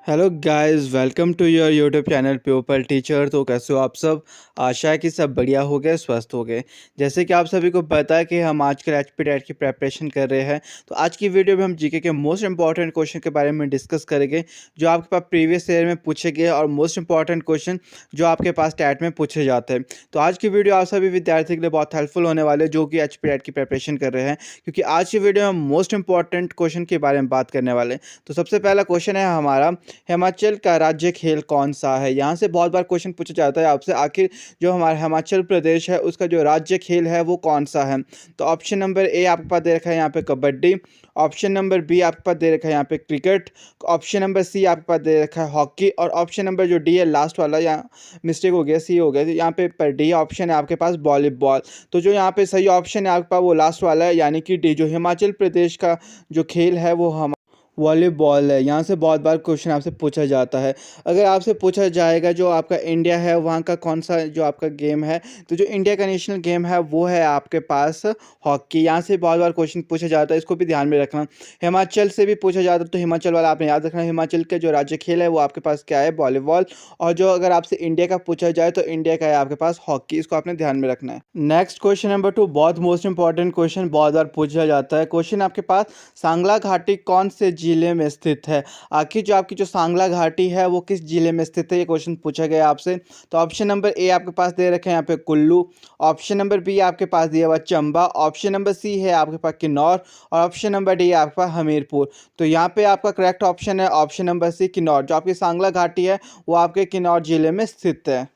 Hello guys, welcome to your YouTube channel people teacher. तो कैसे हो आप सब? आशा है कि सब बढ़िया हो गए, स्वस्थ हो गए। जैसे कि आप सभी को पता है कि हम आजकल एचपी टेट की प्रेपरेशन कर रहे हैं। तो आज की वीडियो में हम जीके के मोस्ट इंपॉर्टेंट क्वेश्चन के बारे में डिस्कस करेंगे, जो आपके पास प्रीवियस ईयर में पूछे गए और मोस्ट इंपॉर्टेंट क्वेश्चन जो आपके पास टेट में पूछे जाते हैं। तो आज की वीडियो आप सभी विद्यार्थी के लिए बहुत हेल्पफुल होने वाले जो कि एचपी टेट की प्रेपरेशन कर रहे हैं, क्योंकि आज की वीडियो में हम मोस्ट इंपॉर्टेंट क्वेश्चन के बारे में बात करने वाले हैं। तो सबसे पहला क्वेश्चन है हमारा, हिमाचल का राज्य खेल कौन सा है? यहाँ से बहुत बार क्वेश्चन पूछा जाता है आपसे, आखिर जो हमारा हिमाचल प्रदेश है उसका जो राज्य खेल है वो कौन सा है? तो ऑप्शन नंबर ए आपके पास दे रखा है यहाँ पे कबड्डी, ऑप्शन नंबर बी आपके पास दे रखा है यहाँ पे क्रिकेट, ऑप्शन नंबर सी आपके पास दे रखा है हॉकी, और ऑप्शन नंबर जो डी है लास्ट वाला, यहाँ मिस्टेक हो गया, सी हो गया, तो यहाँ पे पर डी ऑप्शन है आपके पास वॉलीबॉल। तो जो यहाँ पे सही ऑप्शन है आपके पास वो लास्ट वाला है, यानी कि डी, जो हिमाचल प्रदेश का जो खेल है वो हम वॉलीबॉल है। यहाँ से बहुत बार क्वेश्चन आपसे पूछा जाता है। अगर आपसे पूछा जाएगा जो आपका इंडिया है वहाँ का कौन सा जो आपका गेम है, तो जो इंडिया का नेशनल गेम है वो है आपके पास हॉकी। यहाँ से बहुत बार क्वेश्चन पूछा जाता है, इसको भी ध्यान में रखना। हिमाचल से भी पूछा जाता है, तो हिमाचल वाला आपने याद रखना। हिमाचल का जो राज्य खेल है वो आपके पास क्या है? वॉलीबॉल। और जो अगर आपसे इंडिया का पूछा जाए तो इंडिया का है आपके पास हॉकी। इसको आपने ध्यान में रखना है। नेक्स्ट क्वेश्चन नंबर 2, बहुत मोस्ट इंपॉर्टेंट क्वेश्चन, बहुत बार पूछा जाता है। क्वेश्चन आपके पास, सांगला घाटी कौन से जिले में स्थित है? आखिर जो आपकी जो सांगला घाटी है वो किस जिले में स्थित है? ये क्वेश्चन पूछा गया आपसे। तो ऑप्शन नंबर ए आपके पास दे रखे हैं यहाँ पे कुल्लू, ऑप्शन नंबर बी आपके पास दिया हुआ चंबा, ऑप्शन नंबर सी है आपके पास किन्नौर, और ऑप्शन नंबर डी है आपके पास हमीरपुर। तो यहाँ पे आपका करेक्ट ऑप्शन है ऑप्शन नंबर सी, किन्नौर। जो आपकी सांगला घाटी है वो आपके किन्नौर जिले में स्थित है।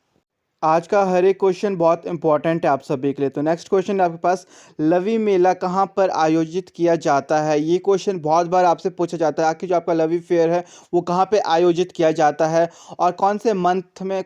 आज का हर एक क्वेश्चन बहुत इंपॉर्टेंट है आप सभी के लिए। तो नेक्स्ट क्वेश्चन आपके पास, लवी मेला कहाँ पर आयोजित किया जाता है? ये क्वेश्चन बहुत बार आपसे पूछा जाता है, आखिर जो आपका लवी फेयर है वो कहाँ पे आयोजित किया जाता है और कौन से मंथ में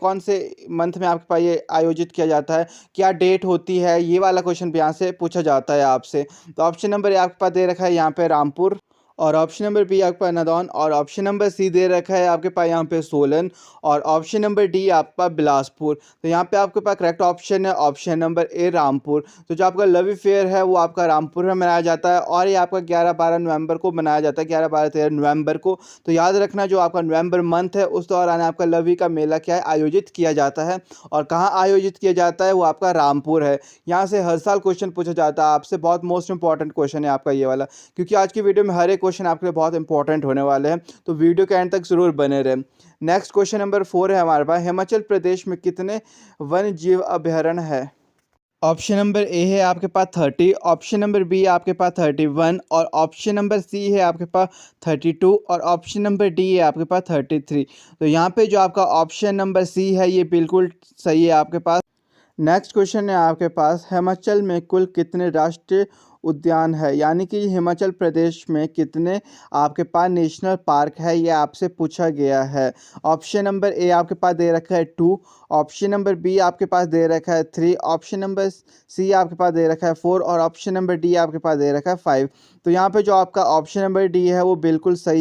आपके पास ये आयोजित किया जाता है, क्या डेट होती है? ये वाला क्वेश्चन भी यहाँ से पूछा जाता है आपसे। तो ऑप्शन नंबर ए आपके पास दे रखा है यहाँ पे रामपुर, और ऑप्शन नंबर बी आपके पास नादौन, और ऑप्शन नंबर सी दे रखा है आपके पास यहाँ पे सोलन, और ऑप्शन नंबर डी आपका बिलासपुर। तो यहाँ पे आपके पास करेक्ट ऑप्शन है ऑप्शन नंबर ए रामपुर। तो जो आपका लवी फेयर है वो आपका रामपुर में मनाया जाता है, और ये आपका 11-12 नवंबर को मनाया जाता है, 11-12-13 नवंबर को। तो याद रखना, जो आपका नवंबर मंथ है उस दौरान आपका लवी का मेला क्या है? आयोजित किया जाता है। और कहाँ आयोजित किया जाता है? वो आपका रामपुर है। यहाँ से हर साल क्वेश्चन पूछा जाता है आपसे, बहुत मोस्ट इंपॉर्टेंट क्वेश्चन है आपका ये वाला, क्योंकि आज की वीडियो में हर एक क्वेश्चन आपके लिए बहुत इंपॉर्टेंट होने वाले हैं। तो वीडियो के एंड तक जरूर बने रहें। नेक्स्ट क्वेश्चन नंबर 4 है हमारे पास, हिमाचल प्रदेश में कितने वन्य जीव अभयारण्य है? ऑप्शन नंबर ए है आपके पास 30, ऑप्शन नंबर बी है आपके पास 31, और ऑप्शन नंबर सी है आपके पास 32, और ऑप्शन नंबर डी है आपके पास 33। तो यहाँ पे जो आपका ऑप्शन नंबर सी है ये बिल्कुल सही है आपके पास। नेक्स्ट क्वेश्चन है आपके पास, हिमाचल में कुल कितने राष्ट्रीय उद्यान है? यानी कि हिमाचल प्रदेश में कितने आपके पास नेशनल पार्क है, ये आपसे पूछा गया है। ऑप्शन नंबर ए आपके पास दे रखा है 2, ऑप्शन नंबर बी आपके पास दे रखा है 3, ऑप्शन नंबर सी आपके पास दे रखा है 4, और ऑप्शन नंबर डी आपके पास दे रखा है 5। तो यहाँ पे जो आपका ऑप्शन नंबर डी है वो बिल्कुल सही।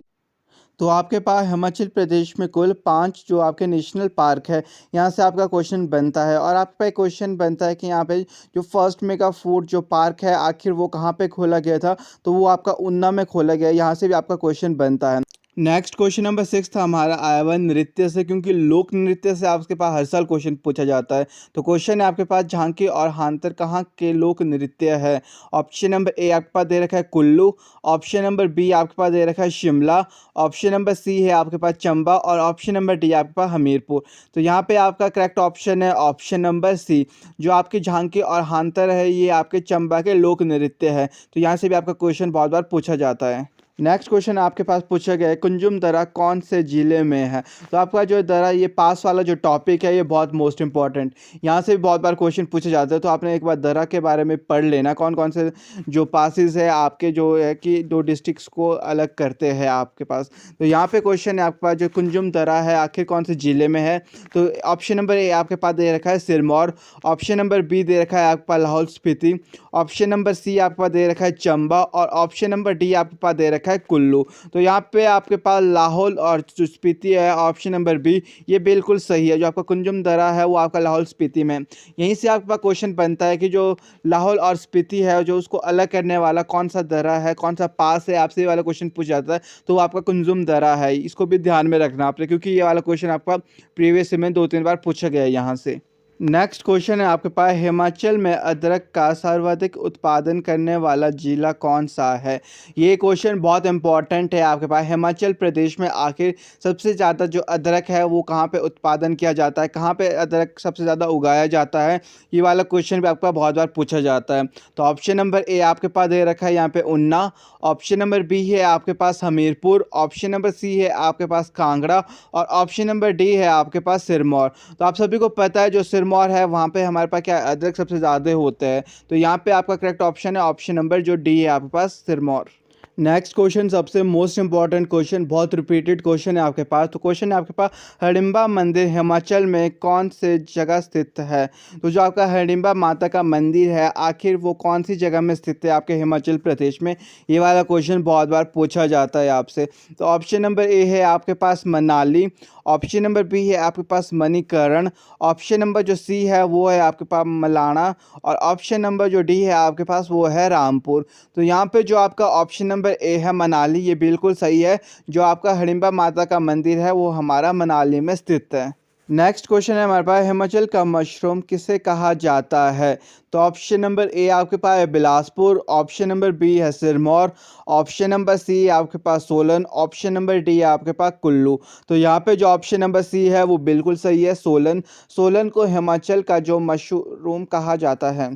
तो आपके पास हिमाचल प्रदेश में कुल 5 जो आपके नेशनल पार्क है, यहाँ से आपका क्वेश्चन बनता है। और आप पे क्वेश्चन बनता है कि यहाँ पे जो फर्स्ट मेगा फूड जो पार्क है आखिर वो कहाँ पे खोला गया था? तो वो आपका ऊना में खोला गया है। यहाँ से भी आपका क्वेश्चन बनता है। नेक्स्ट क्वेश्चन नंबर 6 था हमारा, आया हुआ नृत्य से, क्योंकि लोक नृत्य से आपके पास हर साल क्वेश्चन पूछा जाता है। तो क्वेश्चन है आपके पास, झांकी और हांतर कहाँ के लोक नृत्य है? ऑप्शन नंबर ए आपके पास दे रखा है कुल्लू, ऑप्शन नंबर बी आपके पास दे रखा है शिमला, ऑप्शन नंबर सी है आपके पास चंबा, और ऑप्शन नंबर डी आपके पास हमीरपुर। तो यहाँ पे आपका करेक्ट ऑप्शन है ऑप्शन नंबर सी। जो आपकी झांकी और हांतर है ये आपके चंबा के लोक नृत्य है। तो यहाँ से भी आपका क्वेश्चन बहुत बार पूछा जाता है। नेक्स्ट क्वेश्चन आपके पास पूछा गया है, कुंजुम दर्रा कौन से ज़िले में है? तो आपका जो दर्रा, ये पास वाला जो टॉपिक है ये बहुत मोस्ट इंपॉर्टेंट, यहाँ से भी बहुत बार क्वेश्चन पूछे जाते हैं। तो आपने एक बार दर्रा के बारे में पढ़ लेना, कौन कौन से जो पासिस है आपके, जो है कि 2 डिस्ट्रिक्ट्स को अलग करते हैं आपके पास। तो यहाँ पे क्वेश्चन है आपके पास, जो कुंजुम दर्रा है आखिर कौन से ज़िले में है? तो ऑप्शन नंबर ए आपके पास दे रखा है सिरमौर, ऑप्शन नंबर बी दे रखा है आपके पास Lahaul Spiti, option number C आपके पास दे रखा है चंबा, और ऑप्शन नंबर डी आपके पास दे रखा रखा है कुल्लू। तो यहाँ पे आपके पास लाहौल और जो स्पीति है ऑप्शन नंबर बी ये बिल्कुल सही है। जो आपका कुंजम दरा है वो आपका लाहौल स्पीति में। यहीं से आपके पास क्वेश्चन बनता है कि जो लाहौल और स्पीति है जो उसको अलग करने वाला कौन सा दरा है, कौन सा पास है, आपसे ये वाला क्वेश्चन पूछ जाता है तो वो आपका कुंजुम दरा है। इसको भी ध्यान में रखना आपने, क्योंकि ये वाला क्वेश्चन आपका प्रीवियस में 2-3 बार पूछा गया है यहाँ से। नेक्स्ट क्वेश्चन है आपके पास, हिमाचल में अदरक का सर्वाधिक उत्पादन करने वाला जिला कौन सा है। ये क्वेश्चन बहुत इंपॉर्टेंट है आपके पास। हिमाचल प्रदेश में आखिर सबसे ज़्यादा जो अदरक है वो कहाँ पे उत्पादन किया जाता है, कहाँ पे अदरक सबसे ज़्यादा उगाया जाता है, ये वाला क्वेश्चन भी आपके पास बहुत बार पूछा जाता है। तो ऑप्शन नंबर ए आपके पास दे रखा है यहाँ पे ऊना, ऑप्शन नंबर बी है आपके पास हमीरपुर, ऑप्शन नंबर सी है आपके पास कांगड़ा और ऑप्शन नंबर डी है आपके पास सिरमौर। तो आप सभी को पता है जो सिरमौर है वहाँ पे हमारे पास क्या अदरक सबसे ज़्यादा होते हैं। तो यहाँ पे आपका करेक्ट ऑप्शन है ऑप्शन नंबर जो डी है आपके पास सिरमौर। नेक्स्ट क्वेश्चन सबसे मोस्ट इंपॉर्टेंट क्वेश्चन, बहुत रिपीटेड क्वेश्चन है आपके पास। तो क्वेश्चन है आपके पास, हडिम्बा मंदिर हिमाचल में कौन से जगह स्थित है। तो जो आपका हडिम्बा माता का मंदिर है आखिर वो कौन सी जगह में स्थित है आपके हिमाचल प्रदेश में, ये वाला क्वेश्चन बहुत बार पूछा जाता है आपसे। तो ऑप्शन नंबर ए है आपके पास मनाली, ऑप्शन नंबर बी है आपके पास मणिकर्ण, ऑप्शन नंबर जो सी है वो है आपके पास मलाना और ऑप्शन नंबर जो डी है आपके पास वो है रामपुर। तो यहाँ पे जो आपका ऑप्शन नंबर ए है मनाली ये बिल्कुल सही है। जो आपका हडिम्बा माता का मंदिर है वो हमारा मनाली में स्थित है। नेक्स्ट क्वेश्चन है हमारे पास, हिमाचल का मशरूम किसे कहा जाता है। तो ऑप्शन नंबर ए आपके पास है बिलासपुर, ऑप्शन नंबर बी है सिरमौर, ऑप्शन नंबर सी आपके पास सोलन, ऑप्शन नंबर डी है आपके पास कुल्लू। तो यहाँ पे जो ऑप्शन नंबर सी है वो बिल्कुल सही है, सोलन। सोलन को हिमाचल का जो मशरूम कहा जाता है।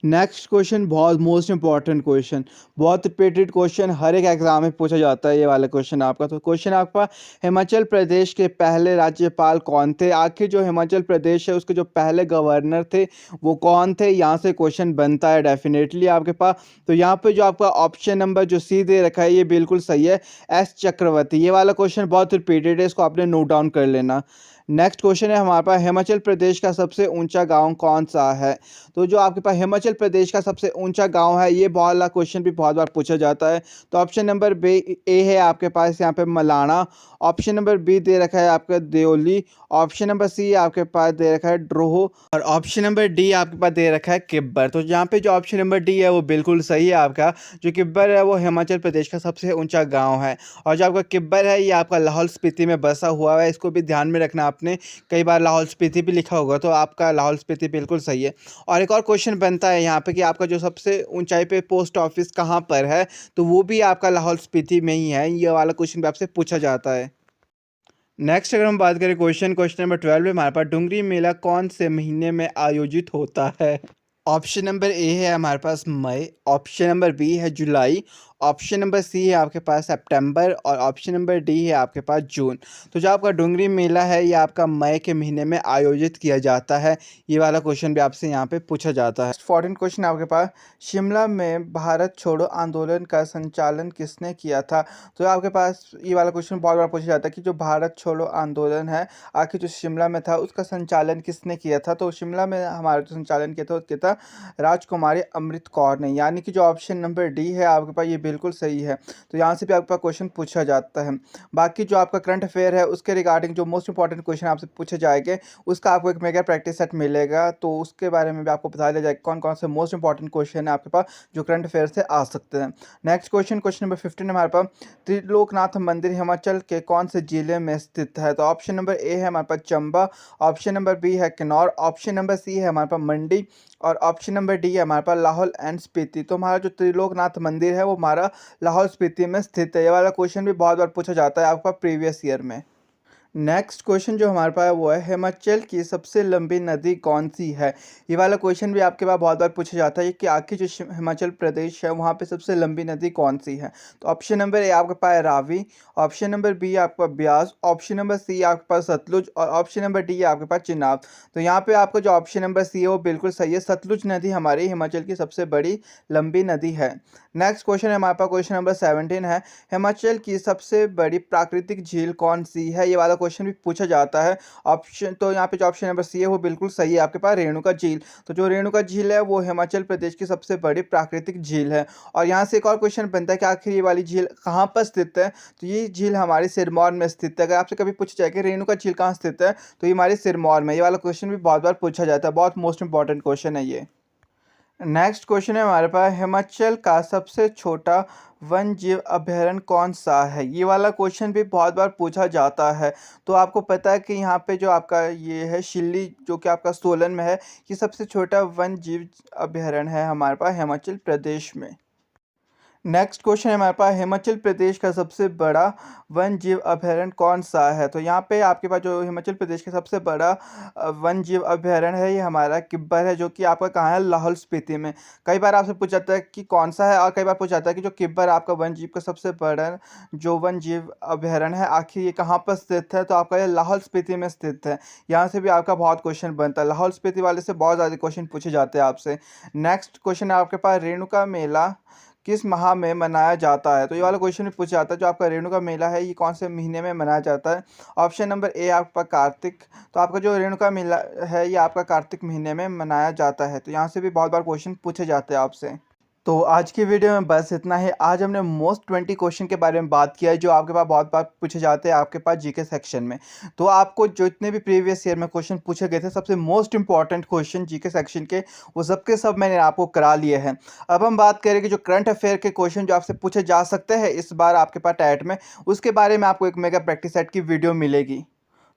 नेक्स्ट क्वेश्चन बहुत मोस्ट इंपॉर्टेंट क्वेश्चन, बहुत रिपीटेड क्वेश्चन, हर एक एग्जाम में पूछा जाता है ये वाला क्वेश्चन आपका। तो क्वेश्चन आपका, हिमाचल प्रदेश के पहले राज्यपाल कौन थे। आखिर जो हिमाचल प्रदेश है उसके जो पहले गवर्नर थे वो कौन थे, यहाँ से क्वेश्चन बनता है डेफिनेटली आपके पास। तो यहाँ पे जो आपका ऑप्शन नंबर जो सी दे रखा है ये बिल्कुल सही है, एस चक्रवर्ती। ये वाला क्वेश्चन बहुत रिपीटेड है, इसको आपने नोट डाउन कर लेना। नेक्स्ट क्वेश्चन है हमारे पास, हिमाचल प्रदेश का सबसे ऊंचा गांव कौन सा है। तो जो आपके पास हिमाचल प्रदेश का सबसे ऊंचा गांव है ये वाला क्वेश्चन भी बहुत बार पूछा जाता है। तो ऑप्शन नंबर बी ए है आपके पास यहाँ पे मलाना, ऑप्शन नंबर बी दे रखा है आपका देओली, ऑप्शन नंबर सी आपके पास दे रखा है ड्रोह और ऑप्शन नंबर डी आपके पास दे रखा है किब्बर। तो यहाँ पे जो ऑप्शन नंबर डी है वो बिल्कुल सही है आपका। जो किब्बर है वो हिमाचल प्रदेश का सबसे ऊंचा गाँव है और जो आपका किब्बर है ये आपका लाहौल स्पीति में बसा हुआ है। इसको भी ध्यान में रखना आपने, कई बार लाहौल स्पीति भी लिखा होगा तो आपका लाहौल स्पीति बिल्कुल सही है। और एक और क्वेश्चन बनता है यहाँ पे कि आपका जो सबसे ऊंचाई पे पोस्ट ऑफिस कहाँ पर है, तो वो भी आपका लाहौल स्पीति में ही है। ये वाला क्वेश्चन भी आपसे पूछा जाता है। नेक्स्ट अगर हम बात करें क्वेश्चन नंबर 12 में, हमारे पास डुंगरी मेला कौन से महीने में आयोजित होता है। ऑप्शन नंबर ए है हमारे पास मई, ऑप्शन नंबर बी है जुलाई, ऑप्शन नंबर सी है आपके पास सितंबर और ऑप्शन नंबर डी है आपके पास जून। तो जो आपका डुंगरी मेला है ये आपका मई के महीने में आयोजित किया जाता है। ये वाला क्वेश्चन भी आपसे यहाँ पे पूछा जाता है। 14 क्वेश्चन आपके पास, शिमला में भारत छोड़ो आंदोलन का संचालन किसने किया था। तो आपके पास ये वाला क्वेश्चन बहुत बार पूछा जाता है कि जो भारत छोड़ो आंदोलन है आखिर जो शिमला में था उसका संचालन किसने किया था। तो शिमला में हमारा जो संचालन किया था उसके था राजकुमारी अमृत कौर ने, यानी कि जो ऑप्शन नंबर डी है आपके पास ये बिल्कुल सही है। तो यहाँ से भी आपका क्वेश्चन पूछा जाता है। बाकी जो आपका करंट अफेयर है उसके रिगार्डिंग जो मोस्ट इंपॉर्टेंट क्वेश्चन आपसे पूछे जाएंगे उसका आपको एक मेगा प्रैक्टिस सेट मिलेगा, तो उसके बारे में भी आपको बता दिया जाएगा कौन कौन से मोस्ट इंपॉर्टेंट क्वेश्चन है आपके पास जो करंट अफेयर से आ सकते हैं। नेक्स्ट क्वेश्चन नंबर 15 हमारे पास, त्रिलोकनाथ मंदिर हिमाचल के कौन से जिले में स्थित है। तो ऑप्शन नंबर ए है हमारे पास चंबा, ऑप्शन नंबर बी है किन्नौर, ऑप्शन नंबर सी है हमारे पास मंडी और ऑप्शन नंबर डी है हमारे पास लाहौल एंड स्पीति। तो हमारा जो त्रिलोकनाथ मंदिर है वो हमारा लाहौल स्पीति में स्थित है। ये वाला क्वेश्चन भी बहुत बार पूछा जाता है आपका प्रीवियस ईयर में। नेक्स्ट क्वेश्चन जो हमारे पास है वो है, हिमाचल की सबसे लंबी नदी कौन सी है। ये वाला क्वेश्चन भी आपके पास बहुत बार पूछा जाता है कि आखिर जो हिमाचल प्रदेश है वहाँ पे सबसे लंबी नदी कौन सी है। तो ऑप्शन नंबर ए आपके पास है रावी, ऑप्शन नंबर बी आपका ब्यास, ऑप्शन नंबर सी आपके पास सतलुज और ऑप्शन नंबर डी आपके पास चिनाब। तो यहाँ पे आपका जो ऑप्शन नंबर सी है वो बिल्कुल सही है, सतलुज नदी हमारी हिमाचल की सबसे बड़ी लंबी नदी है। नेक्स्ट क्वेश्चन है हमारे पास, क्वेश्चन नंबर 17 है, हिमाचल की सबसे बड़ी प्राकृतिक झील कौन सी है? ये वाला क्वेश्चन भी पूछा जाता है। ऑप्शन तो यहाँ पे जो ऑप्शन नंबर सी है वो बिल्कुल सही है आपके पास, रेणुका झील। तो जो रेणुका झील है वो हिमाचल प्रदेश की सबसे बड़ी प्राकृतिक झील है। और यहाँ से एक और क्वेश्चन बनता है कि आखिर ये वाली झील कहाँ पर स्थित है? तो ये झील हमारे सिरमौर में स्थित है। अगर आपसे कभी पूछा जाए कि रेणुका झील कहाँ स्थित है, तो ये हमारे सिरमौर में। ये वाला क्वेश्चन भी बहुत बार पूछा जाता है, बहुत मोस्ट इंपॉर्टेंट क्वेश्चन है ये। नेक्स्ट क्वेश्चन है हमारे पास, हिमाचल का सबसे छोटा वन जीव अभयारण्य कौन सा है? ये वाला क्वेश्चन भी बहुत बार पूछा जाता है। तो आपको पता है कि यहाँ पे जो आपका ये है शिल्ली, जो कि आपका सोलन में है, ये सबसे छोटा वन जीव अभयारण्य है हमारे पास हिमाचल प्रदेश में। नेक्स्ट क्वेश्चन है हमारे पास, हिमाचल प्रदेश का सबसे बड़ा वन जीव अभयारण्य कौन सा है? तो यहाँ पे आपके पास जो हिमाचल प्रदेश का सबसे बड़ा वन जीव अभयारण्य है, ये हमारा किब्बर है, जो कि आपका कहाँ है? लाहौल स्पीति में। कई बार आपसे पूछा जाता है कि कौन सा है, और कई बार पूछा जाता है कि जो किब्बर आपका वन जीव का सबसे बड़ा जो वन जीव अभयारण्य है, आखिर ये कहाँ पर स्थित है? तो आपका ये लाहौल स्पीति में स्थित है। यहाँ से भी आपका बहुत क्वेश्चन बनता है, लाहौल स्पीति वाले से बहुत ज़्यादा क्वेश्चन पूछे जाते हैं आपसे। नेक्स्ट क्वेश्चन है आपके पास, रेणुका मेला किस माह में मनाया जाता है? तो ये वाला क्वेश्चन भी पूछा जाता है, जो आपका रेणुका मेला है ये कौन से महीने में मनाया जाता है? ऑप्शन नंबर ए आपका कार्तिक। तो आपका जो रेणुका मेला है ये आपका कार्तिक महीने में मनाया जाता है। तो यहाँ से भी बहुत बार क्वेश्चन पूछे जाते हैं आपसे। तो आज की वीडियो में बस इतना ही। आज हमने मोस्ट 20 क्वेश्चन के बारे में बात किया है, जो आपके पास बहुत बार पूछे जाते हैं आपके पास जीके सेक्शन में। तो आपको जो इतने भी प्रीवियस ईयर में क्वेश्चन पूछे गए थे, सबसे most important question GK section के, वो सबके सब मैंने आपको करा लिए हैं। अब हम बात करेंगे जो करंट अफेयर के क्वेश्चन जो आपसे पूछे जा सकते हैं इस बार आपके पास टैट में, उसके बारे में आपको एक मेगा प्रैक्टिस सेट की वीडियो मिलेगी।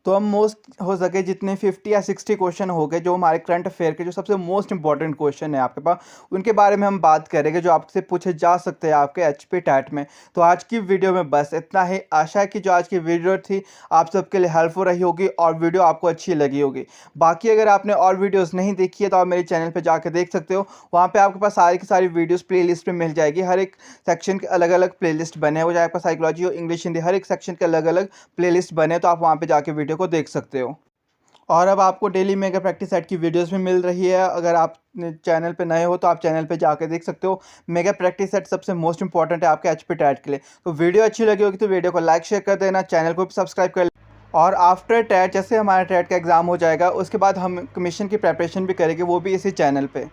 तो हम मोस्ट हो सके जितने 50 या 60 क्वेश्चन हो गए जो हमारे करंट अफेयर के जो सबसे मोस्ट इंपॉर्टेंट क्वेश्चन है आपके पास, उनके बारे में हम बात करेंगे जो आपसे पूछे जा सकते हैं आपके एचपी टैट में। तो आज की वीडियो में बस इतना ही। आशा है कि जो आज की वीडियो थी आप सबके लिए हेल्पफुल रही होगी और वीडियो आपको अच्छी लगी होगी। बाकी अगर आपने और वीडियोज़ नहीं देखी है तो आप मेरे चैनल पर जाकर देख सकते हो। वहाँ पर आपके पास सारी की सारी वीडियोज़ प्ले लिस्ट में मिल जाएगी। हर एक सेक्शन के अलग अलग प्ले लिस्ट बने हैं, वो चाहे आपका साइकोलॉजी हो, इंग्लिश, हिंदी, हर एक सेक्शन के अलग अलग प्ले लिस्ट बने, तो आप वहाँ पर जाकर वीडियो को देख सकते हो। और अब आपको डेली मेगा प्रैक्टिस सेट की वीडियोस भी मिल रही है। अगर आप चैनल पे नए हो तो आप चैनल पे जाकर देख सकते हो। मेगा प्रैक्टिस सेट सबसे मोस्ट इंपॉर्टेंट है आपके एचपी टैट के लिए। तो वीडियो अच्छी लगी होगी तो वीडियो को लाइक शेयर कर देना, चैनल को भी सब्सक्राइब कर लेना। और आफ्टर टैट, जैसे हमारा टैट का एग्ज़ाम हो जाएगा उसके बाद हम कमीशन की प्रिपरेशन भी करेंगे, वो भी इसी चैनल पर।